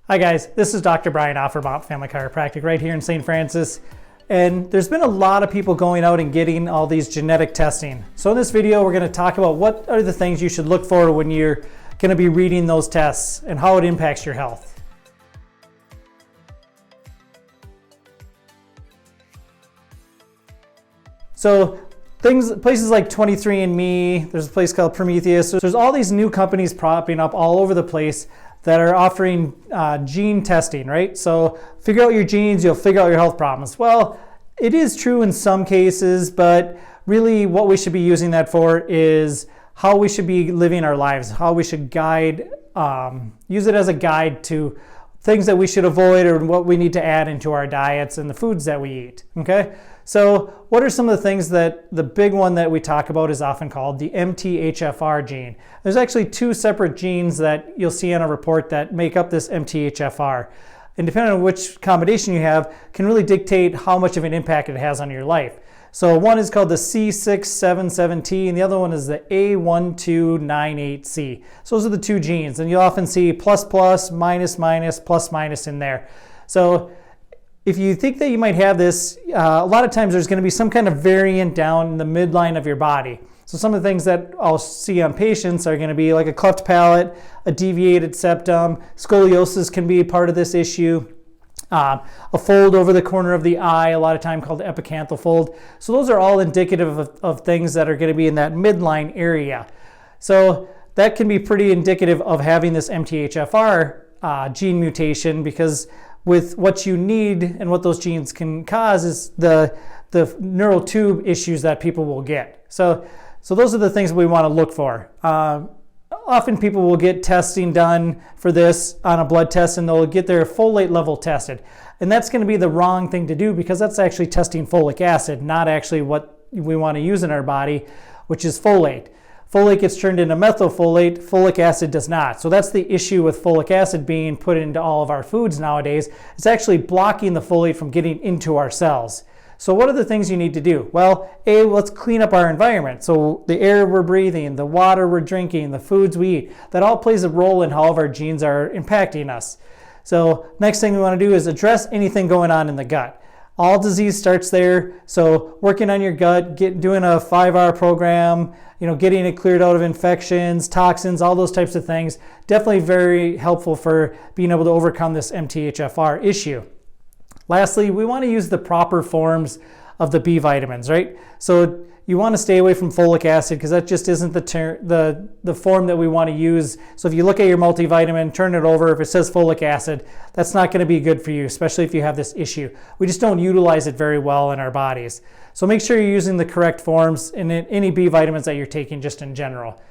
Hi guys, this is Dr. Brian Opp from Opp Family Chiropractic right here in St. Francis. And there's been a lot of people going out and getting all these genetic testing. So in this video, we're going to talk about what are the things you should look for when you're going to be reading those tests and how it impacts your health. So places like 23andMe, there's a place called Prometheus. So there's all these new companies popping up all over the place that are offering gene testing, right? So figure out your genes, you'll figure out your health problems. Well, it is true in some cases, but really what we should be using that for is how we should be living our lives, how we should use it as a guide to things that we should avoid or what we need to add into our diets and the foods that we eat, okay? So what are some of the things that the big one that we talk about is often called the MTHFR gene? There's actually two separate genes that you'll see on a report that make up this MTHFR. And depending on which combination you have can really dictate how much of an impact it has on your life. So one is called the C677T and the other one is the A1298C. So those are the two genes, and you'll often see plus plus, minus minus, plus minus in there. So if you think that you might have this, a lot of times there's going to be some kind of variant down in the midline of your body. So some of the things that I'll see on patients are going to be like a cleft palate, a deviated septum, scoliosis can be part of this issue, a fold over the corner of the eye, a lot of time called the epicanthal fold. So those are all indicative of things that are going to be in that midline area. So that can be pretty indicative of having this MTHFR gene mutation, because with what you need and what those genes can cause is the neural tube issues that people will get. So those are the things we want to look for. Often people will get testing done for this on a blood test and they'll get their folate level tested. And that's going to be the wrong thing to do, because that's actually testing folic acid, not actually what we want to use in our body, which is folate. Folate gets turned into methylfolate, folic acid does not. So that's the issue with folic acid being put into all of our foods nowadays. It's actually blocking the folate from getting into our cells. So what are the things you need to do? Well, let's clean up our environment. So the air we're breathing, the water we're drinking, the foods we eat, that all plays a role in how all of our genes are impacting us. So next thing we want to do is address anything going on in the gut. All disease starts there. So working on your gut, doing a 5-hour program, getting it cleared out of infections, toxins, all those types of things, definitely very helpful for being able to overcome this MTHFR issue. Lastly, we want to use the proper forms of the B vitamins, right? So you want to stay away from folic acid, because that just isn't the form that we want to use. So if you look at your multivitamin, turn it over, if it says folic acid, that's not going to be good for you, especially if you have this issue. We just don't utilize it very well in our bodies. So make sure you're using the correct forms in any B vitamins that you're taking just in general.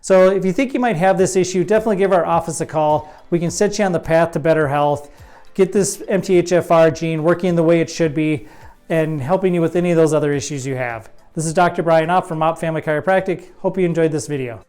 So if you think you might have this issue, definitely give our office a call. We can set you on the path to better health, get this MTHFR gene working the way it should be, and helping you with any of those other issues you have. This is Dr. Brian Opp from Opp Family Chiropractic. Hope you enjoyed this video.